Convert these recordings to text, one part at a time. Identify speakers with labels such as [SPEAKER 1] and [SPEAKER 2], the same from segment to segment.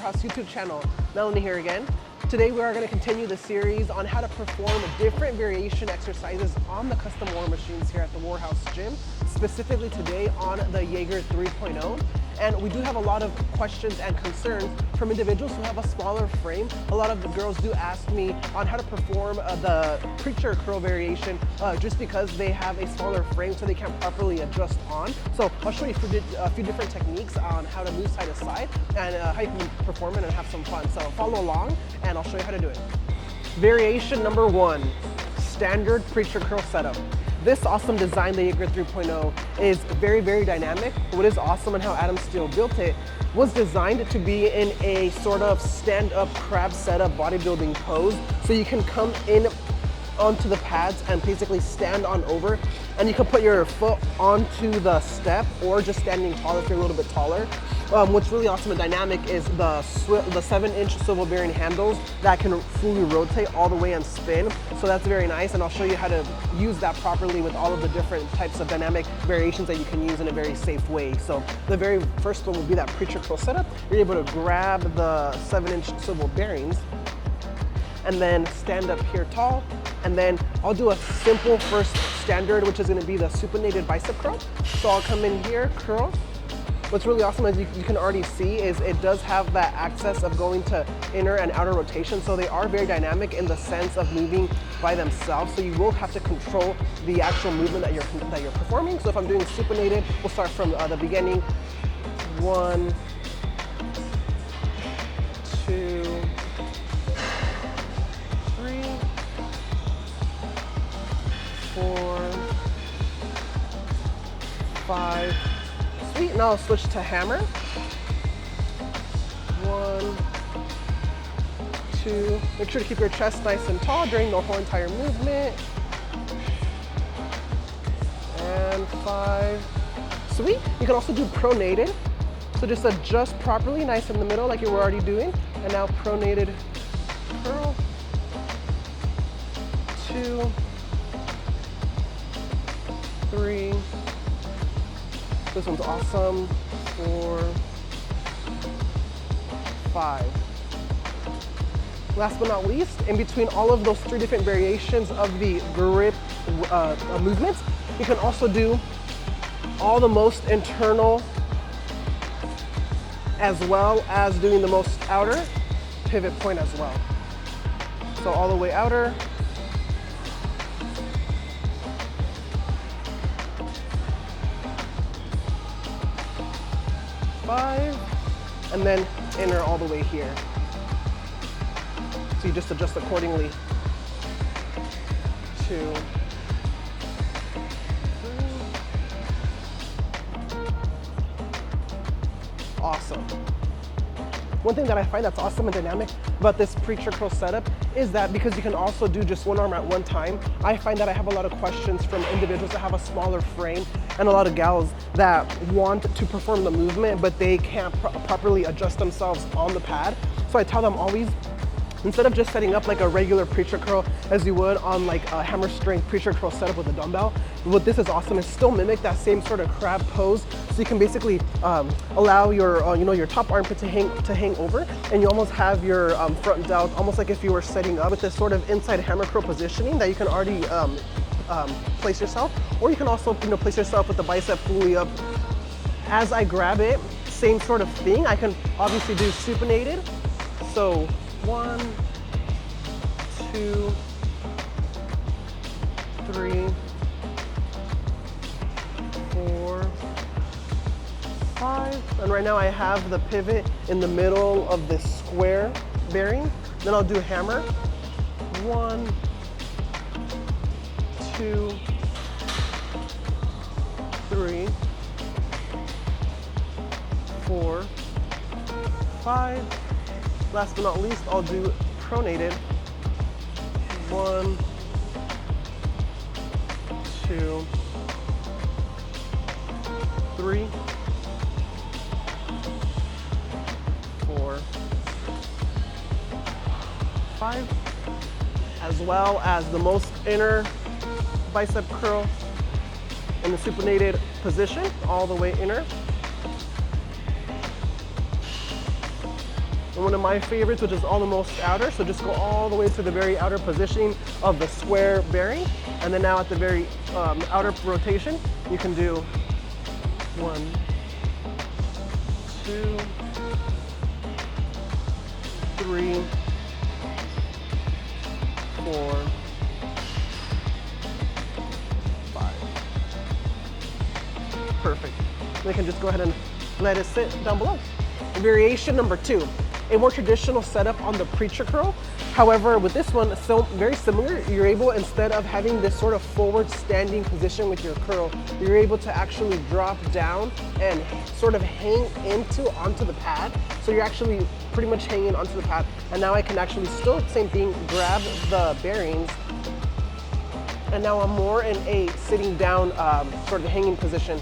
[SPEAKER 1] Powerhouse YouTube channel. Melanie here again. Today we are going to continue the series on how to perform different variation exercises on the custom war machines here at the Warehouse Gym, specifically today on the Jaeger 3.0. And we do have a lot of questions and concerns from individuals who have a smaller frame. A lot of the girls do ask me on how to perform the preacher curl variation just because they have a smaller frame so they can't properly adjust on. So I'll show you a few different techniques on how to move side to side and how you can perform it and have some fun. So follow along and I'll show you how to do it. Variation number 1, standard preacher curl setup. This awesome design, the Jaeger 3.0, is very, very dynamic. What is awesome and how Adam Steele built it was designed to be in a sort of stand-up crab setup bodybuilding pose. So you can come in onto the pads and basically stand on over, and you can put your foot onto the step or just standing tall if you're a little bit taller. What's really awesome and dynamic is the 7-inch swivel bearing handles that can fully rotate all the way and spin. So that's very nice, and I'll show you how to use that properly with all of the different types of dynamic variations that you can use in a very safe way. So the very first one will be that preacher curl setup. You're able to grab the 7-inch swivel bearings and then stand up here tall. And then I'll do a simple first standard, which is going to be the supinated bicep curl. So I'll come in here, curl. What's really awesome is you can already see is it does have that access of going to inner and outer rotation. So they are very dynamic in the sense of moving by themselves. So you will have to control the actual movement that you're performing. So if I'm doing supinated, we'll start from the beginning. 1, 2, 3, 4, 5. Sweet, now I'll switch to hammer. 1, 2. Make sure to keep your chest nice and tall during the whole entire movement. And 5. Sweet. You can also do pronated. So just adjust properly, nice in the middle like you were already doing. And now pronated curl. 2, 3. This one's awesome. 4, 5. Last but not least, in between all of those 3 different variations of the grip movements, you can also do all the most internal as well as doing the most outer pivot point as well. So all the way outer. 5, and then inner all the way here. So you just adjust accordingly. 2, 3. Awesome. One thing that I find that's awesome and dynamic about this preacher curl setup is that because you can also do just one arm at one time, I find that I have a lot of questions from individuals that have a smaller frame and a lot of gals that want to perform the movement, but they can't properly adjust themselves on the pad. So I tell them always, instead of just setting up like a regular preacher curl as you would on like a hammer strength preacher curl setup with a dumbbell, what this is awesome is still mimic that same sort of crab pose. So you can basically allow your your top armpit to hang over, and you almost have your front delt almost like if you were setting up with this sort of inside hammer curl positioning that you can already place yourself, or you can also place yourself with the bicep fully up. As I grab it, same sort of thing. I can obviously do supinated. So 1, 2, 3, 4, 5. And right now I have the pivot in the middle of this square bearing. Then I'll do hammer. 1, 2, 3, 4, 5. Last but not least, I'll do pronated. 1, 2, 3, 4, 5. As well as the most inner bicep curl in the supinated position, all the way inner. and one of my favorites, which is almost outer. So just go all the way to the very outer positioning of the square bearing. And then now at the very outer rotation, you can do 1, 2, 3, 4, 5. Perfect. We can just go ahead and let it sit down below. Variation number 2, a more traditional setup on the preacher curl. However, with this one, so very similar, you're able, instead of having this sort of forward standing position with your curl, you're able to actually drop down and sort of hang onto the pad. So you're actually pretty much hanging onto the pad. And now I can actually still, same thing, grab the bearings. And now I'm more in a sitting down sort of hanging position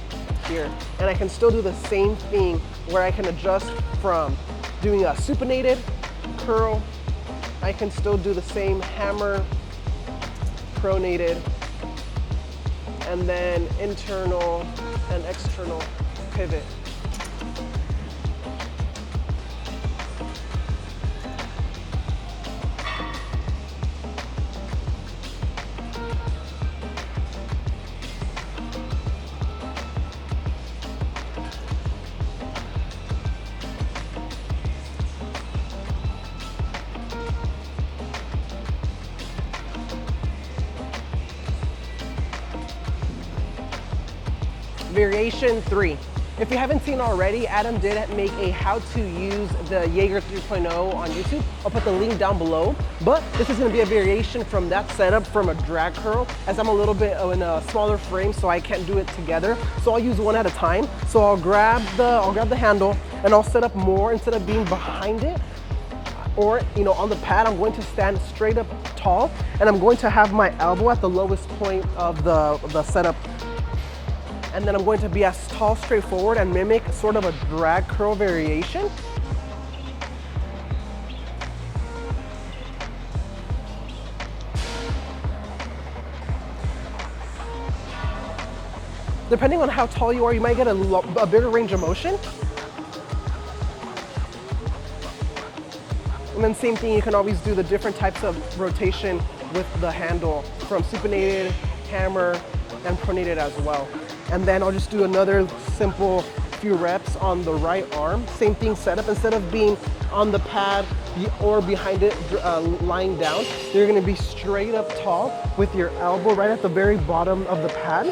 [SPEAKER 1] here. And I can still do the same thing where I can adjust from doing a supinated curl. I can still do the same hammer, pronated, and then internal and external pivot. Variation 3. If you haven't seen already, Adam did make a how to use the Jaeger 3.0 on YouTube. I'll put the link down below. But this is going to be a variation from that setup from a drag curl, as I'm a little bit in a smaller frame, so I can't do it together. So I'll use one at a time. So I'll grab the handle and I'll set up more instead of being behind it. Or, on the pad, I'm going to stand straight up tall, and I'm going to have my elbow at the lowest point of the setup. And then I'm going to be as tall straight forward and mimic sort of a drag curl variation. Depending on how tall you are, you might get a bigger range of motion. And then same thing, you can always do the different types of rotation with the handle, from supinated, hammer, and pronated as well. And then I'll just do another simple few reps on the right arm. Same thing, setup, instead of being on the pad or behind it lying down, you're gonna be straight up tall with your elbow right at the very bottom of the pad.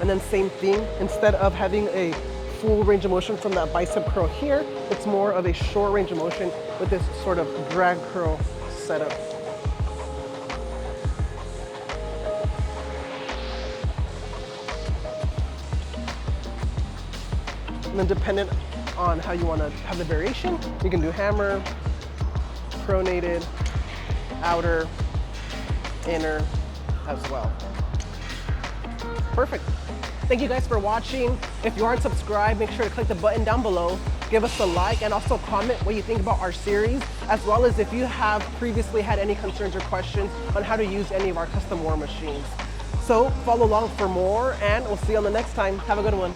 [SPEAKER 1] And then same thing, instead of having a full range of motion from that bicep curl here, it's more of a short range of motion with this sort of drag curl setup. And then dependent on how you want to have the variation, you can do hammer, pronated, outer, inner as well. Perfect. Thank you guys for watching. If you aren't subscribed, make sure to click the button down below, give us a like, and also comment what you think about our series, as well as if you have previously had any concerns or questions on how to use any of our custom war machines. So follow along for more, and we'll see you on the next time. Have a good one.